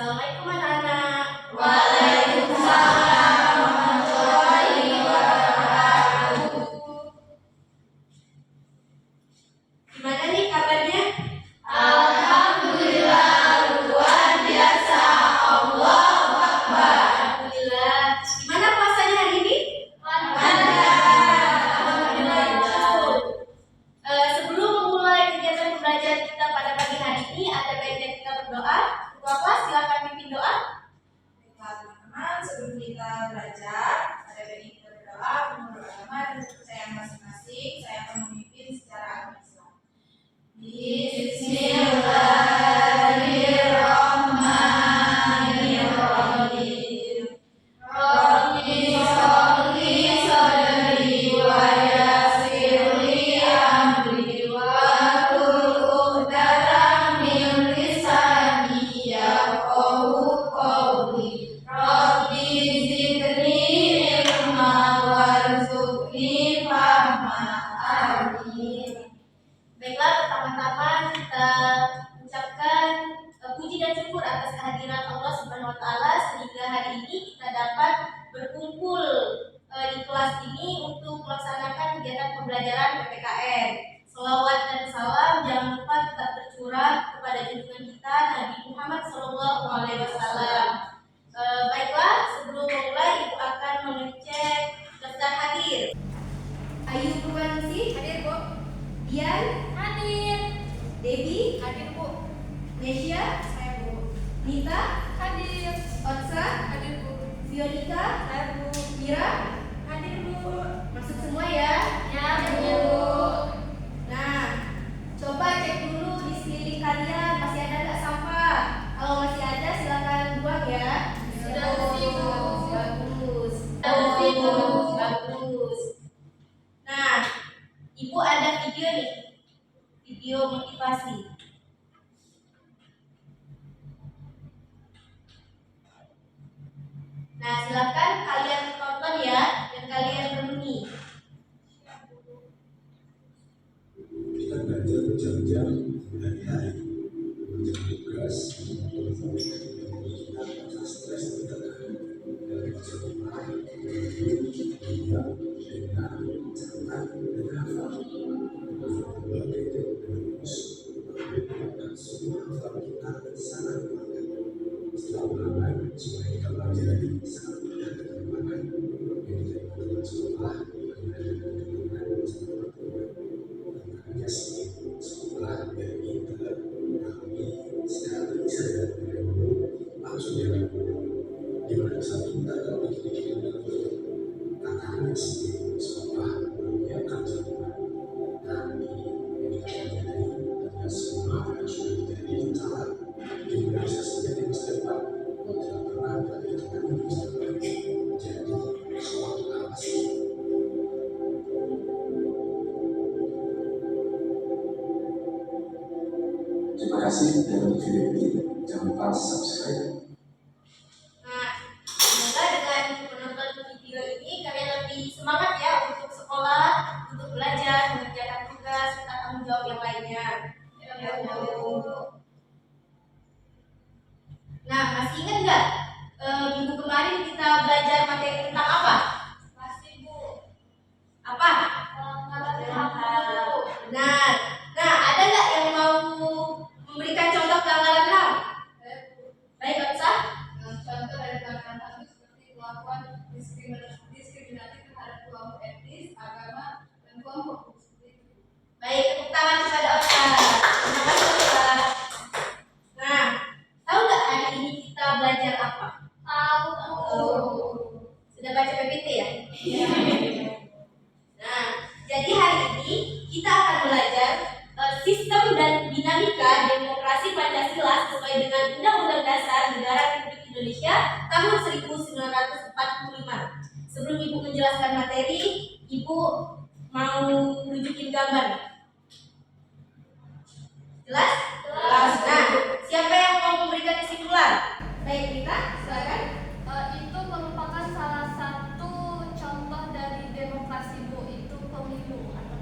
Assalamualaikum anak-anak. Waalaikumsalam warahmatullahi wabarakatuh. Gimana nih kabarnya? Alhamdulillah luar biasa. Allahu Akbar. Alhamdulillah. Gimana puasanya hari ini? Alhamdulillah. Sebelum memulai kegiatan pembelajaran kita pada pagi hari ini, ada baiknya kita berdoa. Ketua kelas silakan pimpin doa. Teman-teman, sebelum kita belajar, ada baiknya kita berdoa menurut agama dan kepercayaan masing-masing. Saya akan memimpin secara agama Islam. Bismillahirrahmanirrahim. Rabbi sholli sadri wa yassirli amri wahlul 'uqdatam min lisani yafqahu qawli. Rabbi zidni ilma warzuqni fahma. Amin. Baiklah, pertama-tama kita ucapkan puji dan syukur atas kehadiran Allah Subhanahu wa taala sehingga hari ini kita dapat berkumpul di kelas ini untuk melaksanakan kegiatan pembelajaran PPKN. Selawat dan salam jangan lupa tetap tercurah kepada junjungan kita Nabi Muhammad SAW. Baiklah, sebelum memulai Ibu akan mengecek daftar hadir. Ayu Purwaningsih hadir, Bu. Dian Hadir. Devi Hadir, Bu. Nesya, Saya Bu. Nita, Hadir. Otsa, Hadir, Bu. Fionika, Saya, Bu. Mira, Hadir, Bu. masuk semua ya. Ya, Bu. Nah, coba cek dulu di sekeliling kalian masih ada nggak sampah. Kalau masih ada silakan buang ya. Sudah bersih, Bu. Bagus. Sudah bersih, Bu. Bagus. Nah, Ibu ada video nih, video motivasi. Nah, silakan kalian tonton ya dan kalian renungi. Kita belajar berjam-jam hari-hari, mengerjakan tugas, kita stres tertekan dari sekolah, diam, dengar, catat, dan hafal. Berbagai terus menggunakan semua hafal kita sangat banyak. Setelah ulangan, supaya kita belajar sangat mudah terjemahkan yang dijalankan dalam sekolah, sekolah dari kita kami sekali sadar langsung jalan gimana bisa pintar kalau dikit-dikit tantangan sendiri sekolah menyiapkan jawaban kami yang kita pelajari adalah semua yang sudah menjadi salah di Indonesia sendiri masa depan kalau tidak pernah berada di tengah Indonesia depan jadi suatu apa sih. Terima kasih dan video ini jangan lupa subscribe. Nah, semoga dengan menonton video ini kalian lebih semangat ya untuk sekolah, untuk belajar, mengerjakan tugas, serta tanggung jawab yang lainnya. Nah, masih ingat nggak minggu kemarin kita belajar materi tentang apa? Pasti, Bu. Apa? Benar. Nah, ada nggak yang mau memberikan contoh pelanggaran HAM? Baik, Otsa. Contoh dari pelanggaran HAM itu seperti melakukan diskriminatif terhadap kelompok etnis, agama, dan kelompok muslim. Baik, tepuk tangan kepada Otsa. Terima kasih, Otsa. Nah, tahu nggak hari ini kita belajar apa? Sudah baca PPT ya? Nah, jadi hari ini kita akan belajar sistem dan dinamika demokrasi Pancasila sesuai dengan Undang-Undang Dasar Negara Republik Indonesia tahun 1945. Sebelum Ibu menjelaskan materi, Ibu mau nunjukin gambar. Jelas? Jelas. Nah, siapa yang mau memberikan kesimpulan? Baik, Rita, silakan. Itu merupakan salah satu contoh dari demokrasi, Bu. Itu pemilu atau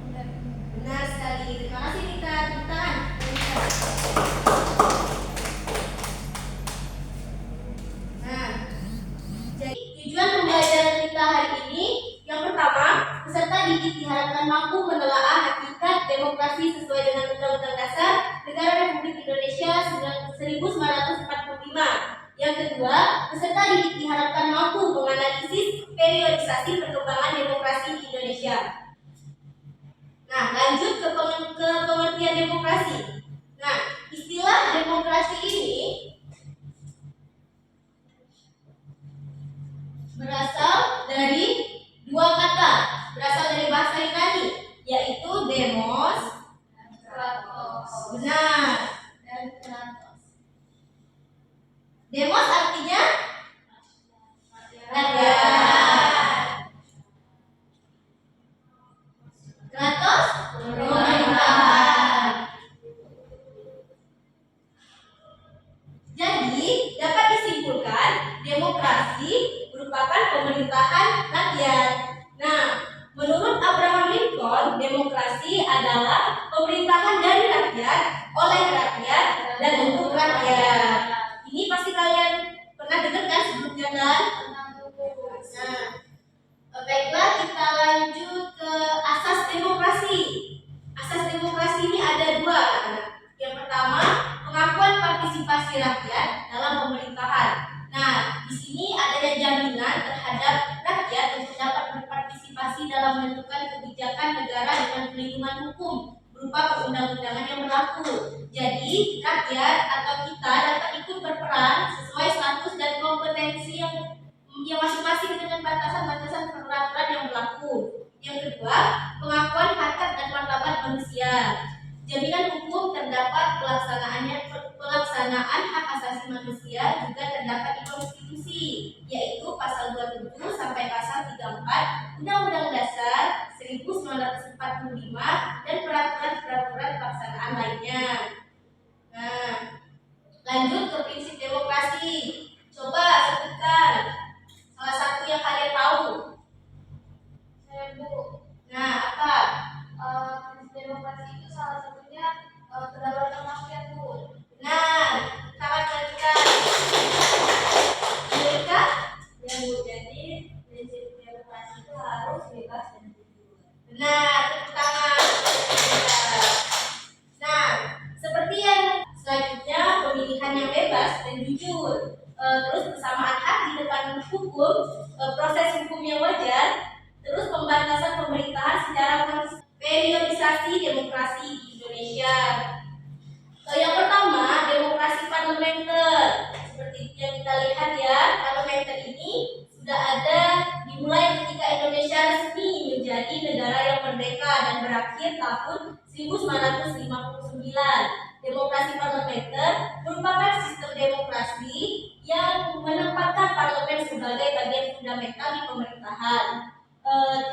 Benar sekali. Terima kasih, Rita. Tepuk tangan. akan mampu menelaah hakikat demokrasi sesuai dengan Undang-Undang Dasar Negara Republik Indonesia 1945. Yang kedua, peserta didik diharapkan mampu menganalisis periodisasi perkembangan demokrasi di Indonesia. Nah, lanjut ke pengertian demokrasi. Nah, istilah demokrasi ini berasal dari dua kata, berasal dari bahasa Yunani, yaitu demos, benar, dan kratos. demos artinya rakyat, kratos pemerintahan. Jadi dapat disimpulkan demokrasi merupakan pemerintahan rakyat. Nah, menurut Abraham Lincoln, demokrasi adalah pemerintahan dari rakyat, oleh rakyat, dan untuk rakyat. Ini pasti kalian pernah dengar kan sebelumnya kan? Nah, baiklah kita lanjut ke asas demokrasi. Asas demokrasi ini ada dua. Yang pertama, pengakuan partisipasi rakyat dalam pemerintahan. Nah, di sini adanya jaminan terhadap rakyat untuk dapat berpartisipasi dalam menentukan kebijakan negara dengan perlindungan hukum berupa perundang-undangan yang berlaku. Jadi, rakyat atau kita dapat ikut berperan sesuai status dan kompetensi yang masing-masing dengan batasan-batasan peraturan yang berlaku. Yang kedua, pengakuan hak dan martabat manusia. Jaminan hukum terdapat pelaksanaan hak asasi manusia juga terdapat di konstitusi, yaitu pasal 27 sampai pasal 34 Undang-Undang Dasar 1945 dan peraturan-peraturan pelaksanaan lainnya. Nah, lanjut ke prinsip demokrasi. Coba sebutkan salah satu yang kalian tahu. Saya Bu, Nah, apa? prinsip demokrasi itu salah satunya kedaulatan rakyat Bu. Nah, kawan lanjutkan. Mereka Ya Bu, jadi prinsip demokrasi itu harus bebas dan jujur. benar, tepuk tangan. Nah, seperti yang selanjutnya pemilihan yang bebas dan jujur, terus persamaan hak di depan hukum, proses hukum yang wajar, terus pembatasan pemerintahan secara periodisasi demokrasi di Indonesia. Yang pertama, demokrasi parlementer. Seperti yang kita lihat ya, parlementer ini sudah ada dimulai ketika Indonesia resmi menjadi negara yang merdeka dan berakhir tahun 1959. Demokrasi parlementer merupakan sistem demokrasi yang menempatkan parlemen sebagai bagian fundamental di pemerintahan.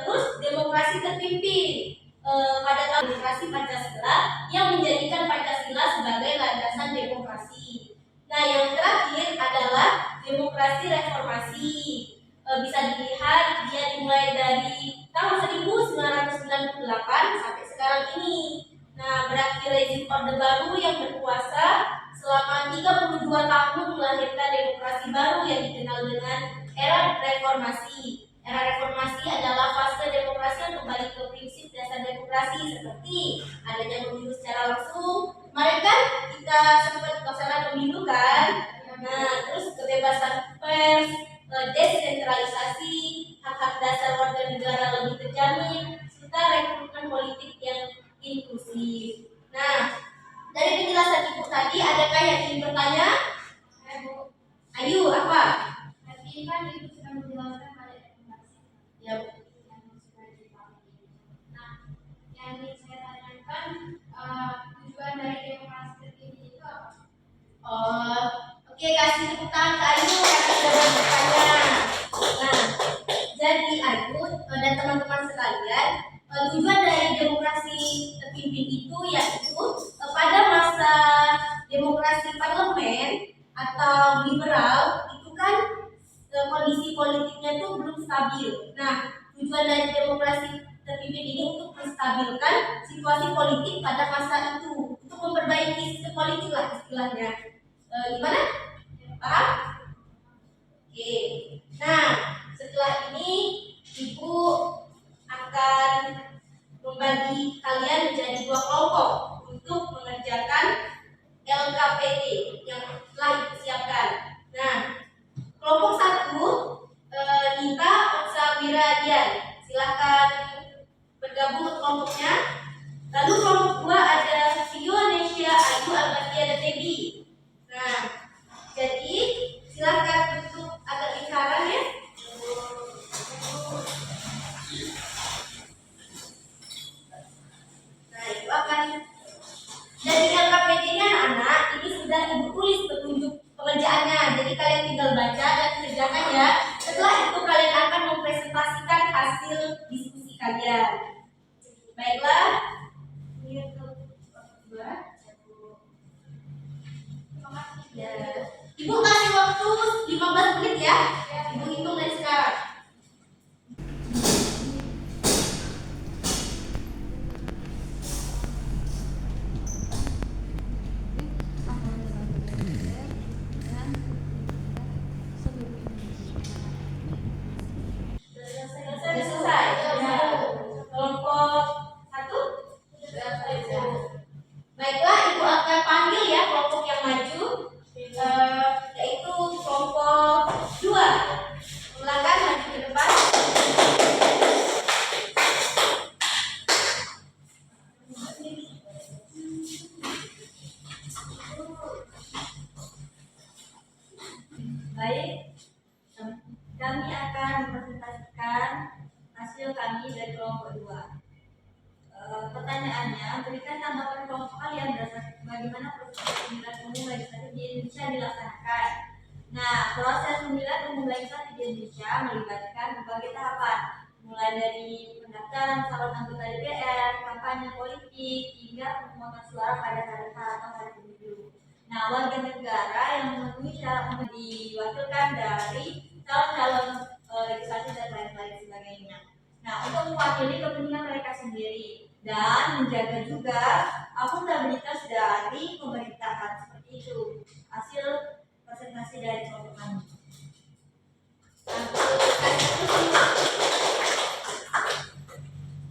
Terus demokrasi terpimpin pada tahun demokrasi Pancasila yang menjadikan Pancasila sebagai landasan demokrasi. Nah, yang terakhir adalah demokrasi reformasi. Bisa dilihat dia dimulai dari tahun 1998 sampai sekarang ini. Nah, berakhir rezim Orde Baru yang berkuasa selama 32 tahun melahirkan demokrasi baru yang dikenal dengan era reformasi. Era reformasi adalah fase demokrasi yang kembali ke prinsip dasar demokrasi seperti adanya pemilu secara langsung. Kemarin kan kita sempat pelaksanaan pemilu kan? Nah, terus kebebasan pers, desentralisasi, hak-hak dasar warga negara lebih terjamin, serta rekrutmen politik yang inklusif. Nah, dari penjelasan Ibu tadi, adakah yang ingin bertanya? Bu, Ayo, apa? tadi kan Ibu sudah menjelaskan pada demokrasi Ya, yang sudah dipahami. Nah, yang ingin saya tanyakan, tujuan dari demokrasi terkini itu apa? Oke, kasih tepuk tangan ke Ayu yang sudah bertanya. Nah, jadi Ayu dan teman-teman sekalian, tujuan dari demokrasi terpimpin itu yaitu pada masa demokrasi parlemen atau liberal itu kan kondisi politiknya tuh belum stabil. Nah, tujuan dari demokrasi terpimpin ini untuk menstabilkan situasi politik pada masa itu, untuk memperbaiki sistem politik lah istilahnya. Gimana? Paham? Oke. Nah, setelah ini Ibu akan membagi kalian menjadi 2 kelompok untuk mengerjakan LKPD yang telah dipersiapkan. Nah, kelompok 1 Nita Oksa Wiradian, silahkan bergabung ke kelompoknya. Lalu kelompok 2 ada Sionesia Ayu Albatia dan Debbie. Nah, jadi silahkan bentuk agak lingkaran ya. Nah, itu akan dari LKPD-nya anak-anak ini sudah ibu tulis petunjuk pengerjaannya. Jadi kalian tinggal baca dan kerjakan ya. Setelah itu kalian akan mempresentasikan hasil diskusi kalian. Baiklah. Ini untuk dua. Ya. Ibu kasih waktu 15 menit ya. Ibu hitung dari sekarang. Sudah selesai. Ya. Kelompok 1 sudah selesai. Baiklah, ibu akan panggil ya kelompok yang maju, yaitu kelompok 2. Silakan maju ke depan. Baik, kami akan mempresentasikan hasil kami dari kelompok 2. Pertanyaannya, berikan tanggapan kelompok kalian bagaimana proses pemilihan umum legislatif di Indonesia dilaksanakan. Nah, proses pemilihan umum legislatif di Indonesia melibatkan berbagai tahapan, mulai dari pendaftaran calon anggota DPR, kampanye politik, hingga pemungutan suara pada hari atau hari pemilu. Nah, warga negara yang memenuhi syarat untuk diwakilkan dari calon-calon legislatif dan lain-lain sebagainya. Nah, untuk mewakili kepentingan mereka sendiri dan menjaga juga akuntabilitas dari pemerintahan, seperti itu hasil presentasi dari kelompok kami.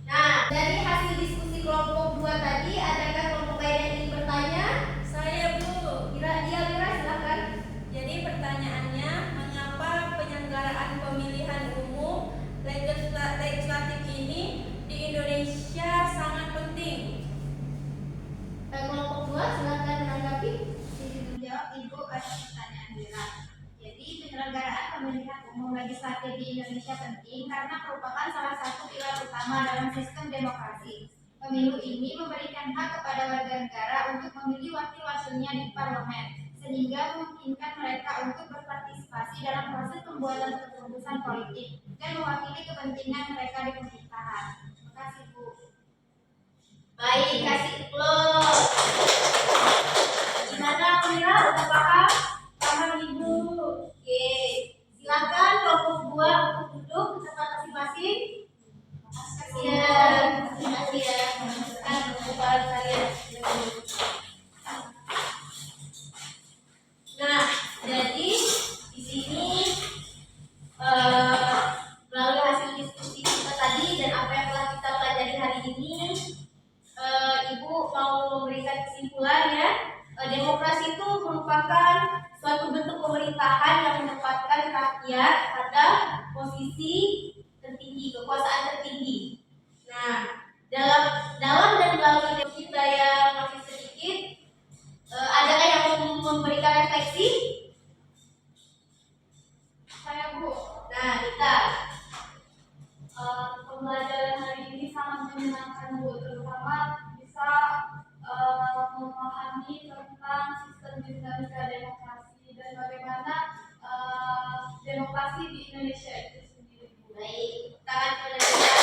Nah, dari hasil diskusi kelompok 2 tadi, adakah kelompok lain yang ingin bertanya? Saya, Bu. Ira, silakan. Jadi pertanyaannya, mengapa penyelenggaraan pemilihan umum legislatif ini di Indonesia sangat penting? Kelompok 2 silakan menanggapi. Izin menjawab Ibu atas pertanyaan Wira. Jadi penyelenggaraan pemilihan umum legislatif di Indonesia penting karena merupakan salah satu pilar utama dalam sistem demokrasi. Pemilu ini memberikan hak kepada warga negara untuk memilih wakil-wakilnya di parlemen, sehingga memungkinkan mereka untuk berpartisipasi dalam proses pembuatan keputusan politik dan mewakili kepentingan mereka di pemerintahan. Terima kasih, Bu. Baik, kasih close. Gimana Mira, udah paham? Paham Ibu? Oke, silakan kelompok 2 untuk duduk ke tempat masing-masing. Terima kasih ya. Buat kalian. Nah, jadi di sini melalui hasil diskusi kita tadi dan apa yang telah kita pelajari hari ini, Ibu mau memberikan kesimpulan ya. Demokrasi itu merupakan suatu bentuk pemerintahan yang menempatkan rakyat pada posisi tertinggi, kekuasaan tertinggi. Nah, dalam dan melalui kita yang masih sedikit, adakah yang memberikan refleksi? Saya, Bu. Nah, kita Pembelajaran hari ini sangat menyenangkan, Bu, terutama bisa memahami tentang sistem dinamika demokrasi dan bagaimana demokrasi di Indonesia itu sendiri, Bu. baik, tangan pada kita.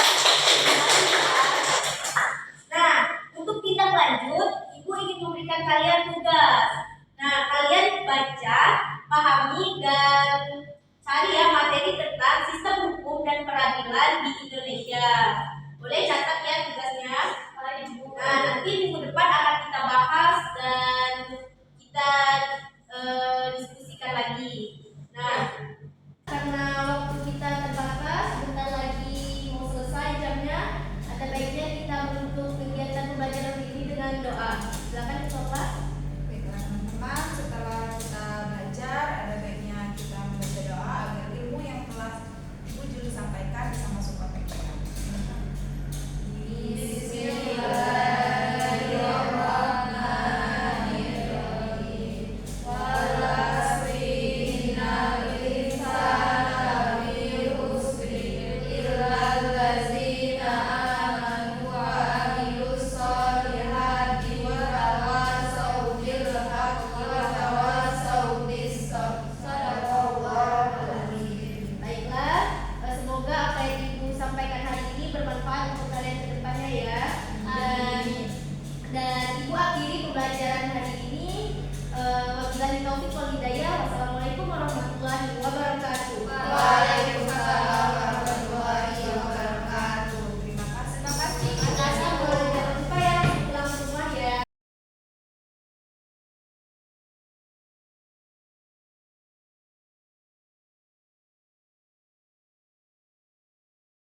Nah, untuk tindak lanjut, Ibu ingin memberikan kalian tugas. Nah, kalian baca, pahami, dan cari ya materi tentang sistem hukum dan peradilan di Indonesia. Boleh catat ya tugasnya. Nah, nanti minggu depan akan kita bahas dan kita diskusikan lagi. Nah, karena waktu kita